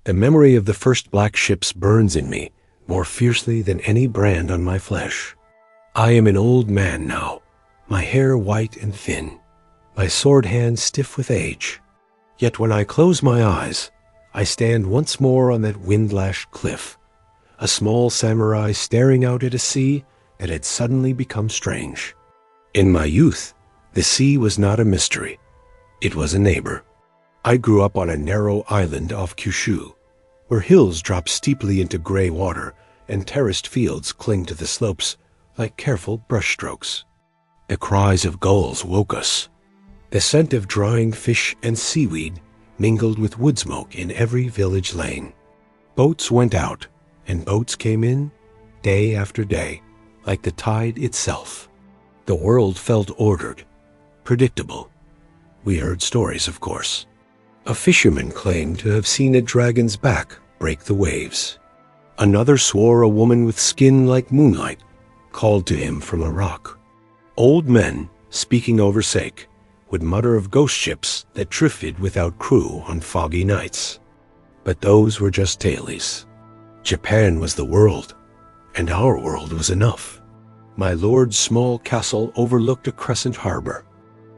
The memory of the first black ships burns in me more fiercely than any brand on my flesh. I am an old man now, my hair white and thin, my sword hand stiff with age. Yet when I close my eyes, I stand once more on that wind-lashed cliff, a small samurai staring out at a sea that had suddenly become strange. In my youth, the sea was not a mystery. It was a neighbor. I grew up on a narrow island off Kyushu, where hills drop steeply into gray water and terraced fields cling to the slopes like careful brushstrokes. The cries of gulls woke us. The scent of drying fish and seaweed mingled with wood smoke in every village lane. Boats went out, and boats came in, day after day, like the tide itself. The world felt ordered, predictable. We heard stories, of course. A fisherman claimed to have seen a dragon's back break the waves. Another swore a woman with skin like moonlight called to him from a rock. Old men, speaking over sake, would mutter of ghost ships that drifted without crew on foggy nights. But those were just tales. Japan was the world, and our world was enough. My lord's small castle overlooked a crescent harbor.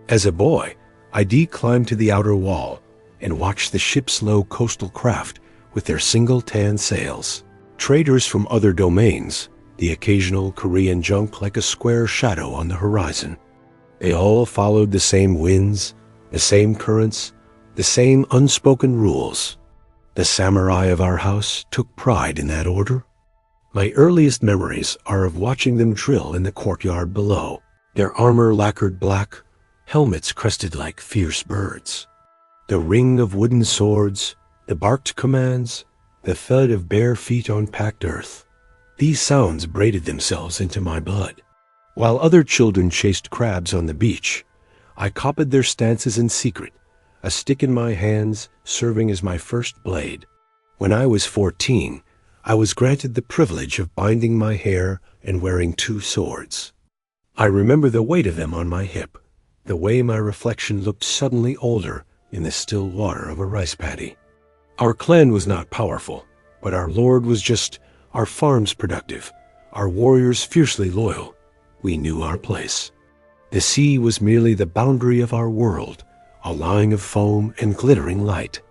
As a boy, I climbed to the outer wall and watched the ship's low coastal craft with their single tan sails. Traders from other domains, the occasional Korean junk like a square shadow on the horizon. They all followed the same winds, the same currents, the same unspoken rules. The samurai of our house took pride in that order. My earliest memories are of watching them drill in the courtyard below, their armor lacquered black, helmets crested like fierce birds. The ring of wooden swords, the barked commands, the thud of bare feet on packed earth. These sounds braided themselves into my blood. While other children chased crabs on the beach, I copied their stances in secret, a stick in my hands serving as my first blade. When I was 14, I was granted the privilege of binding my hair and wearing 2 swords. I remember the weight of them on my hip, the way my reflection looked suddenly older in the still water of a rice paddy. Our clan was not powerful, but our lord was just our farms productive, our warriors fiercely loyal. We knew our place. The sea was merely the boundary of our world, a line of foam and glittering light.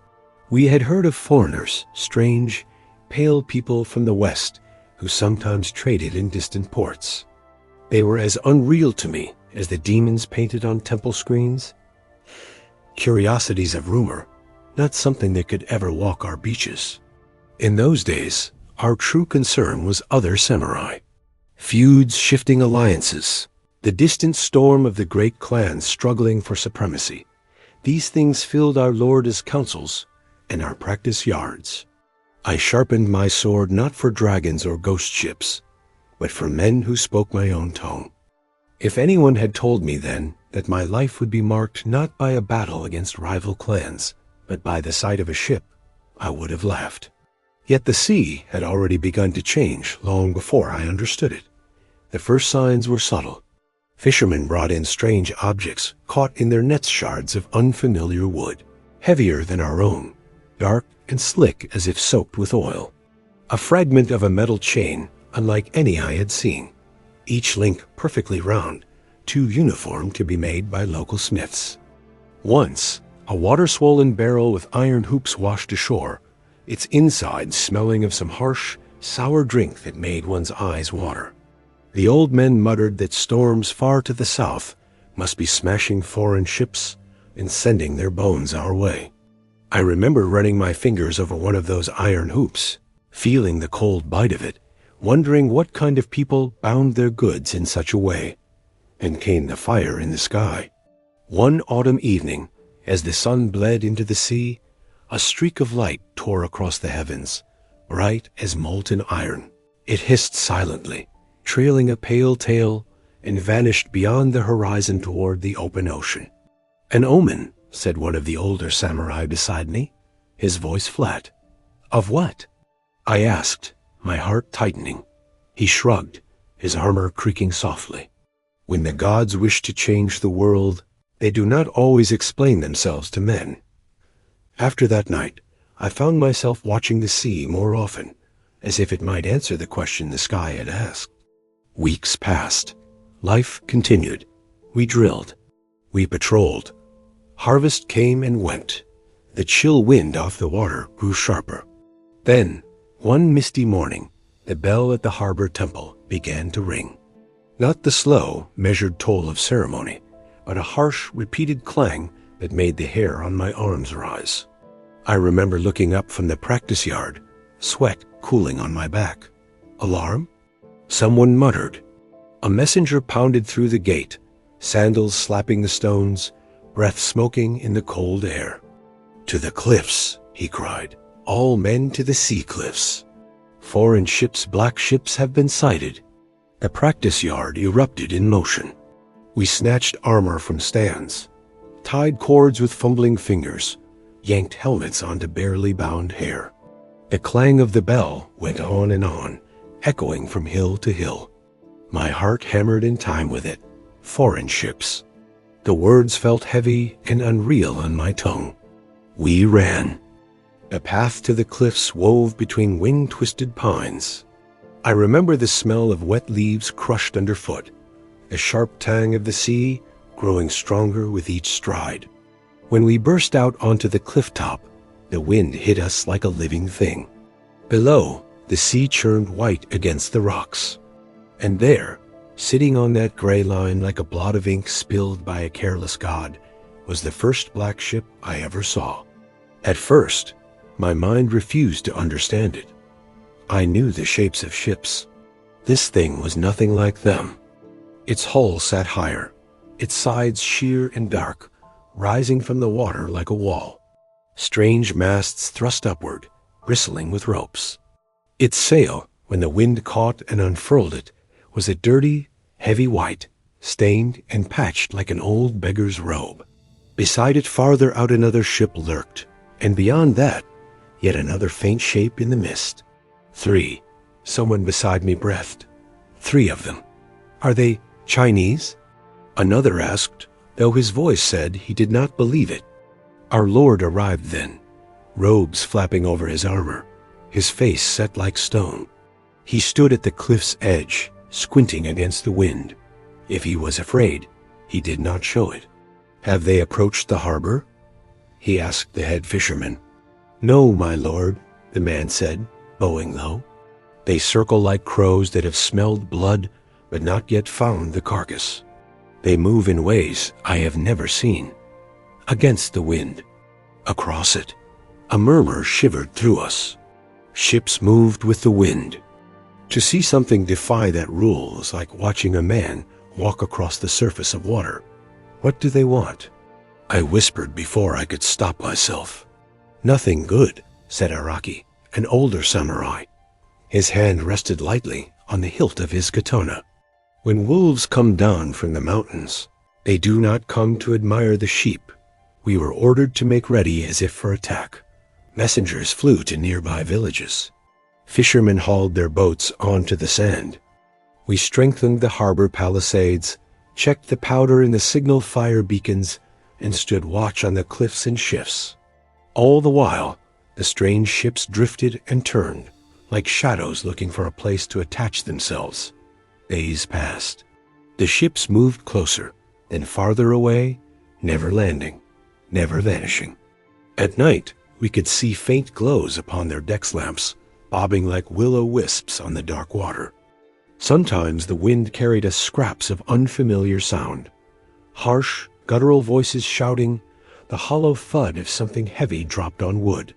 We had heard of foreigners, strange, pale people from the west who sometimes traded in distant ports. They were as unreal to me as the demons painted on temple screens. Curiosities of rumor, not something that could ever walk our beaches. In those days, our true concern was other samurai. Feuds, shifting alliances, the distant storm of the great clans struggling for supremacy. These things filled our lord's councils and our practice yards. I sharpened my sword not for dragons or ghost ships, but for men who spoke my own tongue. If anyone had told me then that my life would be marked not by a battle against rival clans, but by the sight of a ship, I would have laughed. Yet the sea had already begun to change long before I understood it. The first signs were subtle. Fishermen brought in strange objects caught in their nets, shards of unfamiliar wood, heavier than our own, dark and slick as if soaked with oil. A fragment of a metal chain unlike any I had seen, each link perfectly round, too uniform to be made by local smiths. Once, a water-swollen barrel with iron hoops washed ashore, its inside smelling of some harsh, sour drink that made one's eyes water. The old men muttered that storms far to the south must be smashing foreign ships and sending their bones our way. I remember running my fingers over one of those iron hoops, feeling the cold bite of it, wondering what kind of people bound their goods in such a way. And came the fire in the sky. One autumn evening, as the sun bled into the sea, a streak of light tore across the heavens, bright as molten iron. It hissed silently, trailing a pale tail, and vanished beyond the horizon toward the open ocean. "An omen," said one of the older samurai beside me, his voice flat. "Of what?" I asked, my heart tightening. He shrugged, his armor creaking softly. "When the gods wish to change the world, they do not always explain themselves to men." After that night, I found myself watching the sea more often, as if it might answer the question the sky had asked. Weeks passed. Life continued. We drilled. We patrolled. Harvest came and went. The chill wind off the water grew sharper. Then, one misty morning, the bell at the harbor temple began to ring. Not the slow, measured toll of ceremony, but a harsh, repeated clang that made the hair on my arms rise. I remember looking up from the practice yard, sweat cooling on my back. Alarm? Someone muttered. A messenger pounded through the gate, sandals slapping the stones, breath smoking in the cold air. "To the cliffs," he cried. "All men to the sea cliffs. Foreign ships, black ships have been sighted." The practice yard erupted in motion. We snatched armor from stands, tied cords with fumbling fingers, yanked helmets onto barely bound hair. The clang of the bell went on, echoing from hill to hill. My heart hammered in time with it. Foreign ships. The words felt heavy and unreal on my tongue. We ran. A path to the cliffs wove between wind-twisted pines. I remember the smell of wet leaves crushed underfoot, the sharp tang of the sea growing stronger with each stride. When we burst out onto the cliff top, the wind hit us like a living thing. Below, the sea churned white against the rocks. And there, sitting on that gray line like a blot of ink spilled by a careless god, was the first black ship I ever saw. At first, my mind refused to understand it. I knew the shapes of ships. This thing was nothing like them. Its hull sat higher, its sides sheer and dark, rising from the water like a wall. Strange masts thrust upward, bristling with ropes. Its sail, when the wind caught and unfurled it, was a dirty, heavy white, stained and patched like an old beggar's robe. Beside it farther out another ship lurked, and beyond that, yet another faint shape in the mist. 3. Someone beside me breathed. 3 of them. Are they Chinese? Another asked, though his voice said he did not believe it. Our Lord arrived then, robes flapping over his armor, his face set like stone. He stood at the cliff's edge, squinting against the wind. If he was afraid, he did not show it. Have they approached the harbor? He asked the head fisherman. No, my lord, the man said, bowing low. They circle like crows that have smelled blood but not yet found the carcass. They move in ways I have never seen. Against the wind, across it, a murmur shivered through us. Ships moved with the wind. To see something defy that rule is like watching a man walk across the surface of water. What do they want? I whispered before I could stop myself. Nothing good, said Araki, an older samurai. His hand rested lightly on the hilt of his katana. When wolves come down from the mountains, they do not come to admire the sheep. We were ordered to make ready as if for attack. Messengers flew to nearby villages. Fishermen hauled their boats onto the sand. We strengthened the harbor palisades, checked the powder in the signal fire beacons, and stood watch on the cliffs and shifts. All the while, the strange ships drifted and turned, like shadows looking for a place to attach themselves. Days passed. The ships moved closer, then farther away, never landing, never vanishing. At night, we could see faint glows upon their deck lamps, bobbing like will-o'-wisps on the dark water. Sometimes the wind carried us scraps of unfamiliar sound. Harsh, guttural voices shouting, the hollow thud of something heavy dropped on wood.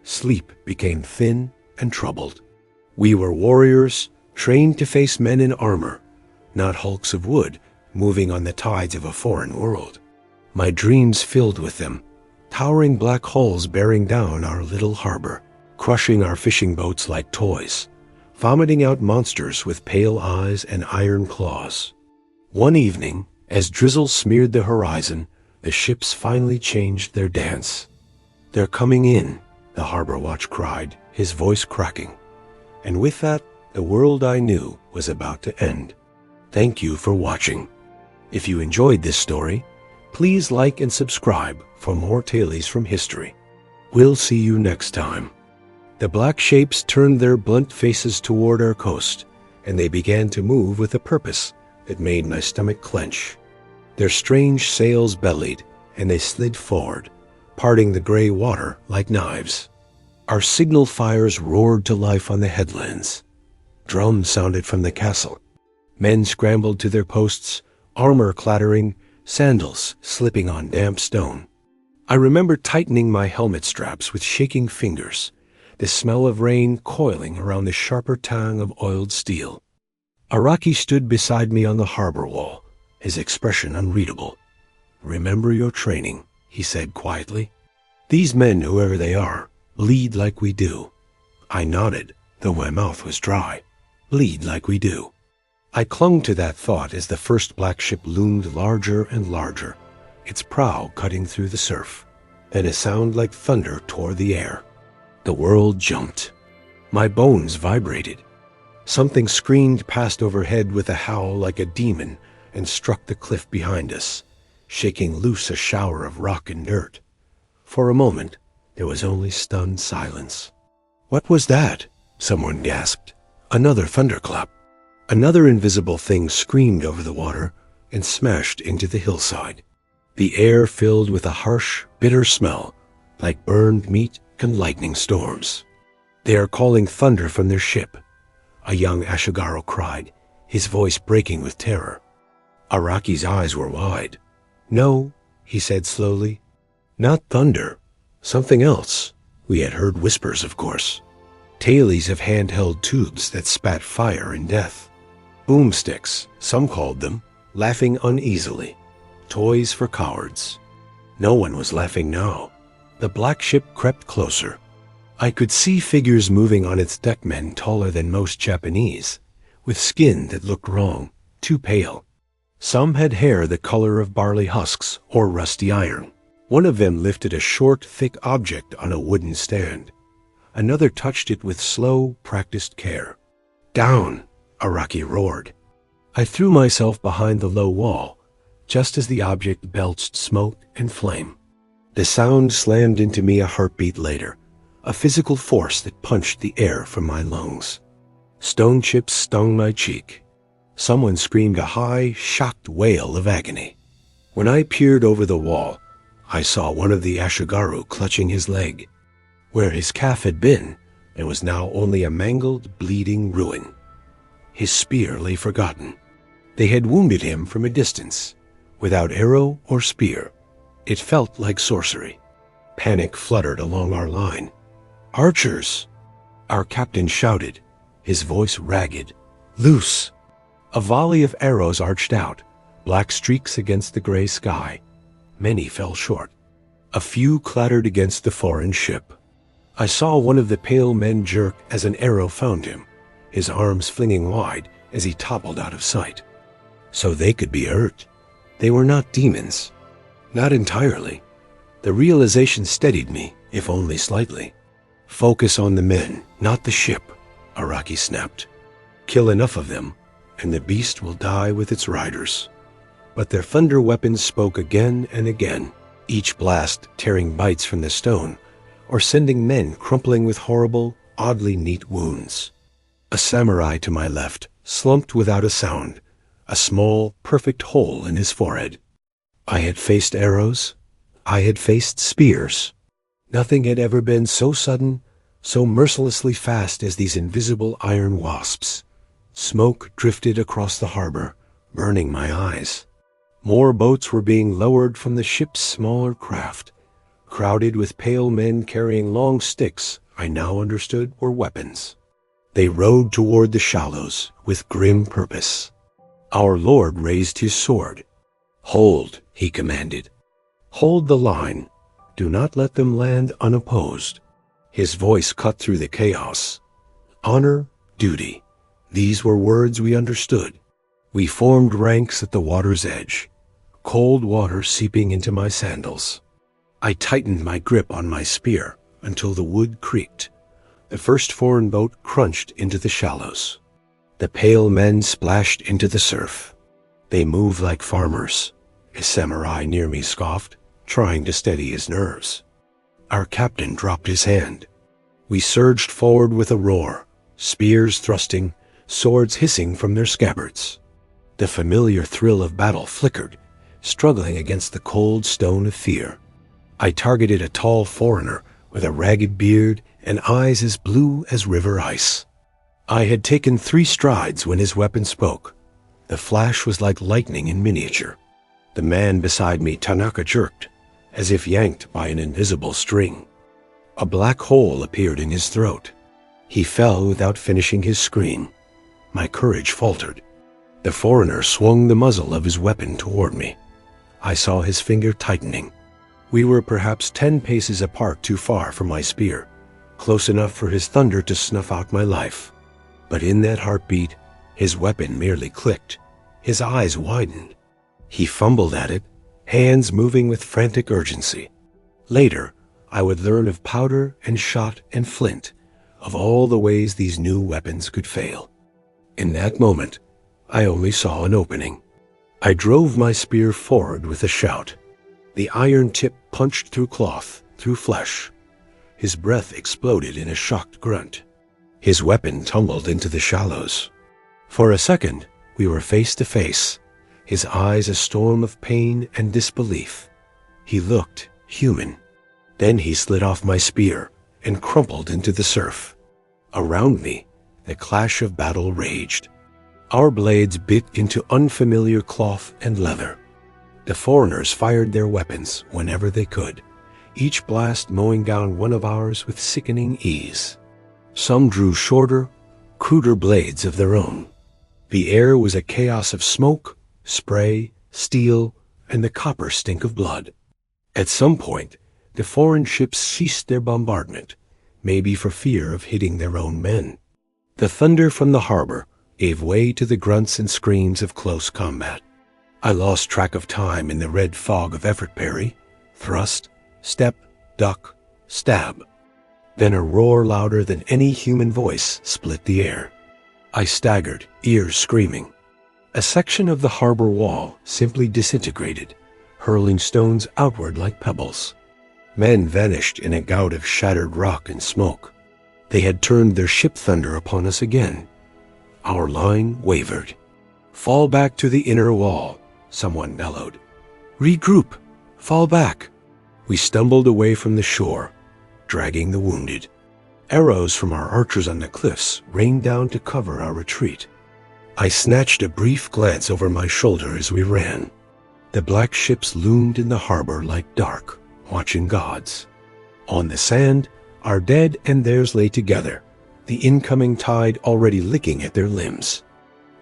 Sleep became thin and troubled. We were warriors, trained to face men in armor, not hulks of wood moving on the tides of a foreign world. My dreams filled with them, towering black hulls bearing down our little harbor, crushing our fishing boats like toys, vomiting out monsters with pale eyes and iron claws. One evening, as drizzle smeared the horizon, the ships finally changed their dance. They're coming in, the harbor watch cried, his voice cracking. And with that, the world I knew was about to end. Thank you for watching. If you enjoyed this story, please like and subscribe for more tales from history. We'll see you next time. The black shapes turned their blunt faces toward our coast, and they began to move with a purpose that made my stomach clench. Their strange sails bellied, and they slid forward, parting the gray water like knives. Our signal fires roared to life on the headlands. Drums sounded from the castle. Men scrambled to their posts, armor clattering, sandals slipping on damp stone. I remember tightening my helmet straps with shaking fingers, the smell of rain coiling around the sharper tang of oiled steel. Araki stood beside me on the harbor wall, his expression unreadable. "Remember your training," he said quietly. "These men, whoever they are, lead like we do." I nodded, though my mouth was dry. Lead like we do. I clung to that thought as the first black ship loomed larger and larger, its prow cutting through the surf. Then a sound like thunder tore the air. The world jumped. My bones vibrated. Something screamed past overhead with a howl like a demon and struck the cliff behind us, shaking loose a shower of rock and dirt. For a moment, there was only stunned silence. "What was that?" someone gasped. Another thunderclap. Another invisible thing screamed over the water and smashed into the hillside. The air filled with a harsh, bitter smell, like burned meat and lightning storms. "They are calling thunder from their ship," a young Ashigaru cried, his voice breaking with terror. Araki's eyes were wide. "No," he said slowly. "Not thunder. Something else." We had heard whispers, of course. Tailies of handheld tubes that spat fire and death. Boomsticks, some called them, laughing uneasily. Toys for cowards. No one was laughing now. The black ship crept closer. I could see figures moving on its deckmen taller than most Japanese, with skin that looked wrong, too pale. Some had hair the color of barley husks or rusty iron. One of them lifted a short, thick object on a wooden stand. Another touched it with slow, practiced care. "Down!" Araki roared. I threw myself behind the low wall, just as the object belched smoke and flame. The sound slammed into me a heartbeat later, a physical force that punched the air from my lungs. Stone chips stung my cheek. Someone screamed a high, shocked wail of agony. When I peered over the wall, I saw one of the Ashigaru clutching his leg. Where his calf had been, there was now only a mangled, bleeding ruin. His spear lay forgotten. They had wounded him from a distance, without arrow or spear. It felt like sorcery. Panic fluttered along our line. "Archers!" Our captain shouted, his voice ragged. "Loose!" A volley of arrows arched out, black streaks against the gray sky. Many fell short. A few clattered against the foreign ship. I saw one of the pale men jerk as an arrow found him, his arms flinging wide as he toppled out of sight. So they could be hurt. They were not demons. Not entirely. The realization steadied me, if only slightly. "Focus on the men, not the ship," Araki snapped. "Kill enough of them, and the beast will die with its riders." But their thunder weapons spoke again and again, each blast tearing bites from the stone, or sending men crumpling with horrible, oddly neat wounds. A samurai to my left slumped without a sound, a small, perfect hole in his forehead. I had faced arrows. I had faced spears. Nothing had ever been so sudden, so mercilessly fast as these invisible iron wasps. Smoke drifted across the harbor, burning my eyes. More boats were being lowered from the ship's smaller craft, crowded with pale men carrying long sticks I now understood were weapons. They rowed toward the shallows with grim purpose. Our Lord raised his sword. "Hold," he commanded. "Hold the line. Do not let them land unopposed." His voice cut through the chaos. Honor, duty. These were words we understood. We formed ranks at the water's edge, cold water seeping into my sandals. I tightened my grip on my spear until the wood creaked. The first foreign boat crunched into the shallows. The pale men splashed into the surf. "They move like farmers," a samurai near me scoffed, trying to steady his nerves. Our captain dropped his hand. We surged forward with a roar, spears thrusting, swords hissing from their scabbards. The familiar thrill of battle flickered, struggling against the cold stone of fear. I targeted a tall foreigner with a ragged beard and eyes as blue as river ice. I had taken 3 strides when his weapon spoke. The flash was like lightning in miniature. The man beside me, Tanaka, jerked, as if yanked by an invisible string. A black hole appeared in his throat. He fell without finishing his scream. My courage faltered. The foreigner swung the muzzle of his weapon toward me. I saw his finger tightening. We were perhaps 10 paces apart, too far from my spear, close enough for his thunder to snuff out my life. But in that heartbeat, his weapon merely clicked. His eyes widened. He fumbled at it, hands moving with frantic urgency. Later, I would learn of powder and shot and flint, of all the ways these new weapons could fail. In that moment, I only saw an opening. I drove my spear forward with a shout. The iron tip punched through cloth, through flesh. His breath exploded in a shocked grunt. His weapon tumbled into the shallows. For a second, we were face to face, his eyes a storm of pain and disbelief. He looked human. Then he slid off my spear and crumpled into the surf. Around me, the clash of battle raged. Our blades bit into unfamiliar cloth and leather. The foreigners fired their weapons whenever they could, each blast mowing down one of ours with sickening ease. Some drew shorter, cruder blades of their own. The air was a chaos of smoke, spray, steel, and the copper stink of blood. At some point, the foreign ships ceased their bombardment, maybe for fear of hitting their own men. The thunder from the harbor gave way to the grunts and screams of close combat. I lost track of time in the red fog of effort parry, thrust, step, duck, stab. Then a roar louder than any human voice split the air. I staggered, ears screaming. A section of the harbor wall simply disintegrated, hurling stones outward like pebbles. Men vanished in a gout of shattered rock and smoke. They had turned their ship thunder upon us again. Our line wavered. "Fall back to the inner wall," someone bellowed. "Regroup! Fall back!" We stumbled away from the shore, dragging the wounded. Arrows from our archers on the cliffs rained down to cover our retreat. I snatched a brief glance over my shoulder as we ran. The black ships loomed in the harbor like dark, watching gods. On the sand, our dead and theirs lay together, the incoming tide already licking at their limbs.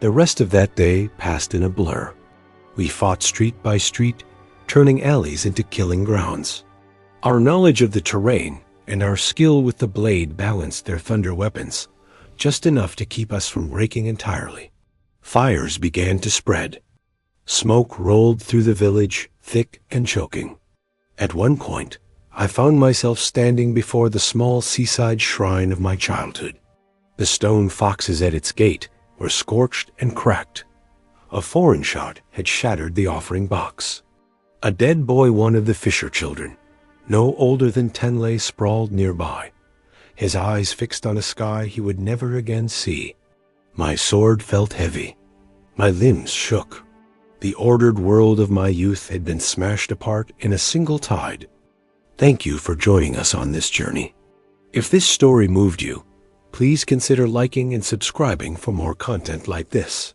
The rest of that day passed in a blur. We fought street by street, turning alleys into killing grounds. Our knowledge of the terrain and our skill with the blade balanced their thunder weapons, just enough to keep us from breaking entirely. Fires began to spread. Smoke rolled through the village, thick and choking. At one point, I found myself standing before the small seaside shrine of my childhood. The stone foxes at its gate were scorched and cracked. A foreign shot had shattered the offering box. A dead boy, one of the fisher children, no older than 10, lay sprawled nearby, his eyes fixed on a sky he would never again see. My sword felt heavy. My limbs shook. The ordered world of my youth had been smashed apart in a single tide. Thank you for joining us on this journey. If this story moved you, please consider liking and subscribing for more content like this.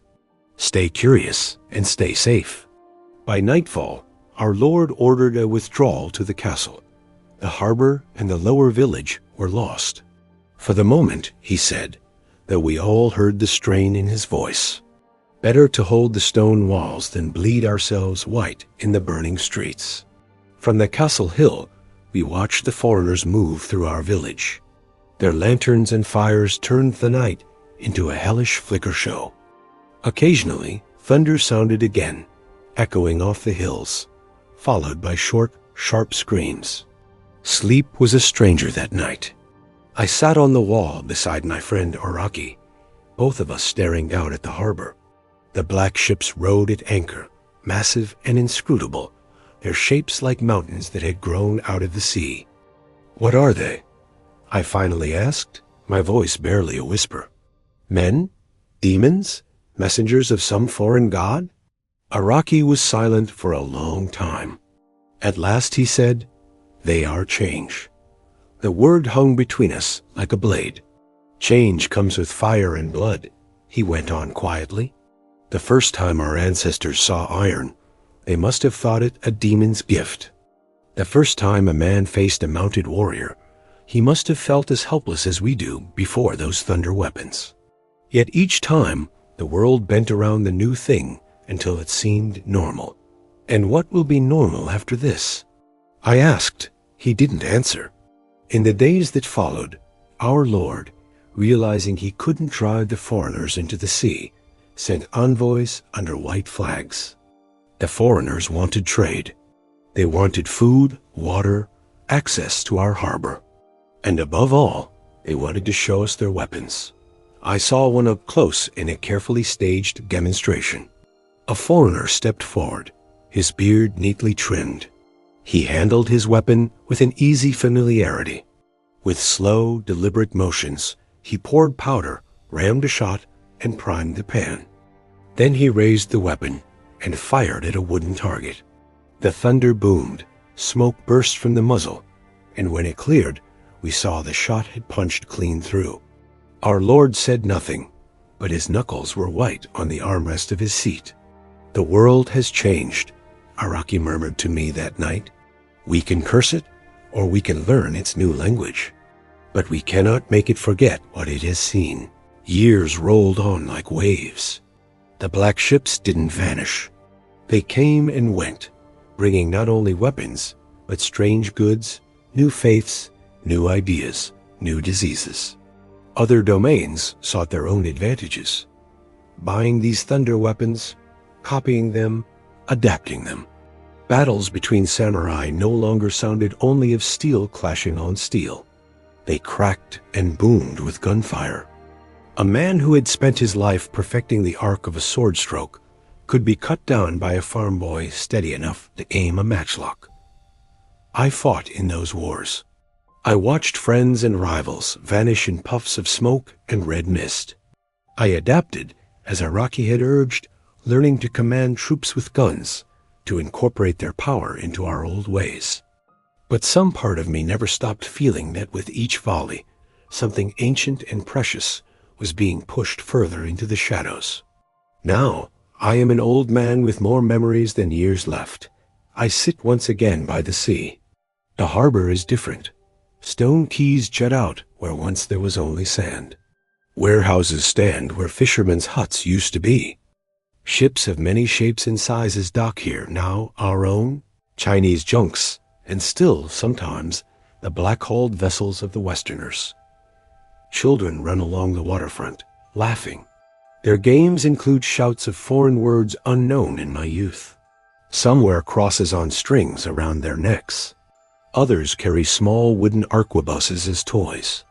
Stay curious and stay safe. By nightfall, our Lord ordered a withdrawal to the castle. The harbor and the lower village were lost. For the moment, he said, though we all heard the strain in his voice. Better to hold the stone walls than bleed ourselves white in the burning streets. From the castle hill, we watched the foreigners move through our village. Their lanterns and fires turned the night into a hellish flicker show. Occasionally, thunder sounded again, echoing off the hills, followed by short, sharp screams. Sleep was a stranger that night. I sat on the wall beside my friend Araki, both of us staring down at the harbor. The black ships rode at anchor, massive and inscrutable, their shapes like mountains that had grown out of the sea. What are they? I finally asked, my voice barely a whisper. Men? Demons? Messengers of some foreign god? Araki was silent for a long time. At last he said, "They are change." The word hung between us like a blade. Change comes with fire and blood, he went on quietly. The first time our ancestors saw iron, they must have thought it a demon's gift. The first time a man faced a mounted warrior, he must have felt as helpless as we do before those thunder weapons. Yet each time, the world bent around the new thing until it seemed normal. And what will be normal after this? I asked. He didn't answer. In the days that followed, our Lord, realizing he couldn't drive the foreigners into the sea, sent envoys under white flags. The foreigners wanted trade. They wanted food, water, access to our harbor. And above all, they wanted to show us their weapons. I saw one up close in a carefully staged demonstration. A foreigner stepped forward, his beard neatly trimmed. He handled his weapon with an easy familiarity. With slow, deliberate motions, he poured powder, rammed a shot, and primed the pan. Then he raised the weapon and fired at a wooden target. The thunder boomed, smoke burst from the muzzle, and when it cleared, we saw the shot had punched clean through. Our Lord said nothing, but his knuckles were white on the armrest of his seat. "The world has changed," Araki murmured to me that night. "We can curse it, or we can learn its new language. But we cannot make it forget what it has seen." Years rolled on like waves. The black ships didn't vanish. They came and went, bringing not only weapons, but strange goods, new faiths, new ideas, new diseases. Other domains sought their own advantages, buying these thunder weapons, copying them, adapting them. Battles between samurai no longer sounded only of steel clashing on steel. They cracked and boomed with gunfire. A man who had spent his life perfecting the arc of a sword stroke could be cut down by a farm boy steady enough to aim a matchlock. I fought in those wars. I watched friends and rivals vanish in puffs of smoke and red mist. I adapted, as Araki had urged, learning to command troops with guns, to incorporate their power into our old ways. But some part of me never stopped feeling that with each volley, something ancient and precious was being pushed further into the shadows. Now, I am an old man with more memories than years left. I sit once again by the sea. The harbor is different. Stone quays jut out where once there was only sand. Warehouses stand where fishermen's huts used to be. Ships of many shapes and sizes dock here, now our own, Chinese junks, and still, sometimes, the black-hulled vessels of the Westerners. Children run along the waterfront, laughing. Their games include shouts of foreign words unknown in my youth. Some wear crosses on strings around their necks. Others carry small wooden arquebuses as toys.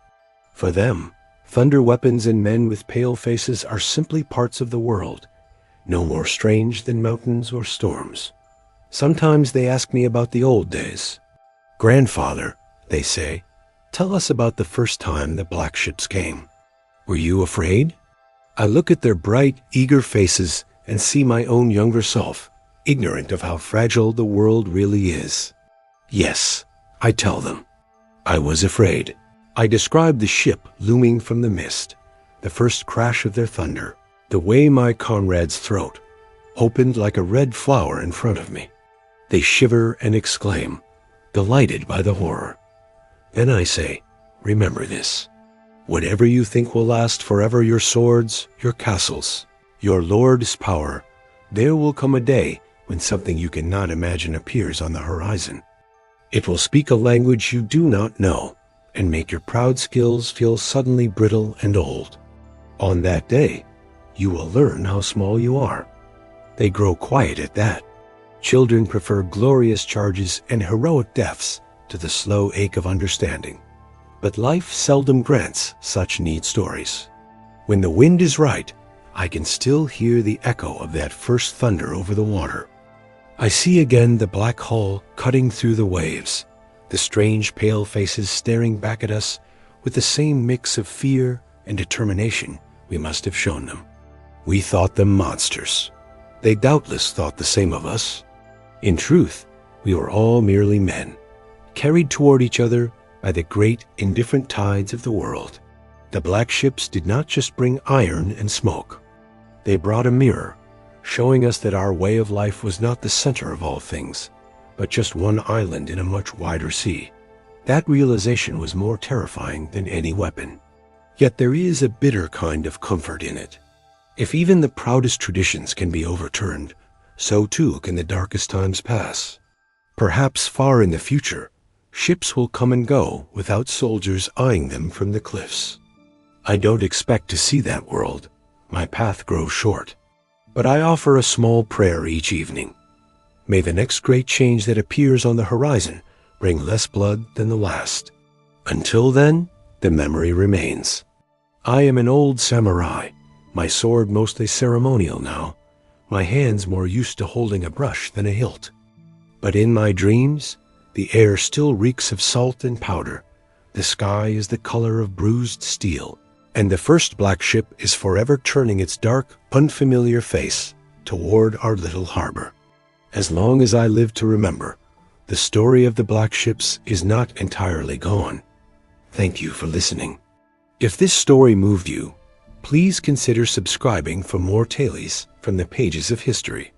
For them, thunder weapons and men with pale faces are simply parts of the world, no more strange than mountains or storms. Sometimes they ask me about the old days. "Grandfather," they say, "tell us about the first time the black ships came. Were you afraid?" I look at their bright, eager faces and see my own younger self, ignorant of how fragile the world really is. Yes, I tell them. I was afraid. I describe the ship looming from the mist, the first crash of their thunder, the way my comrade's throat opened like a red flower in front of me. They shiver and exclaim, delighted by the horror. Then I say, remember this. Whatever you think will last forever, your swords, your castles, your lord's power, there will come a day when something you cannot imagine appears on the horizon. It will speak a language you do not know and make your proud skills feel suddenly brittle and old. On that day, you will learn how small you are. They grow quiet at that. Children prefer glorious charges and heroic deaths to the slow ache of understanding. But life seldom grants such neat stories. When the wind is right, I can still hear the echo of that first thunder over the water. I see again the black hull cutting through the waves, the the strange pale faces staring back at us with the same mix of fear and determination we must have shown them. We thought them monsters. They doubtless thought the same of us. In truth, we were all merely men, carried toward each other by the great indifferent tides of the world. The black ships did not just bring iron and smoke. They brought a mirror, showing us that our way of life was not the center of all things, but just one island in a much wider sea. That realization was more terrifying than any weapon. Yet there is a bitter kind of comfort in it. If even the proudest traditions can be overturned, so too can the darkest times pass. Perhaps far in the future, ships will come and go without soldiers eyeing them from the cliffs. I don't expect to see that world. My path grows short. But I offer a small prayer each evening. May the next great change that appears on the horizon bring less blood than the last. Until then, the memory remains. I am an old samurai, my sword mostly ceremonial now, my hands more used to holding a brush than a hilt. But in my dreams, the air still reeks of salt and powder, the sky is the color of bruised steel, and the first black ship is forever turning its dark, unfamiliar face toward our little harbor. As long as I live to remember, the story of the black ships is not entirely gone. Thank you for listening. If this story moved you, please consider subscribing for more tales from the pages of history.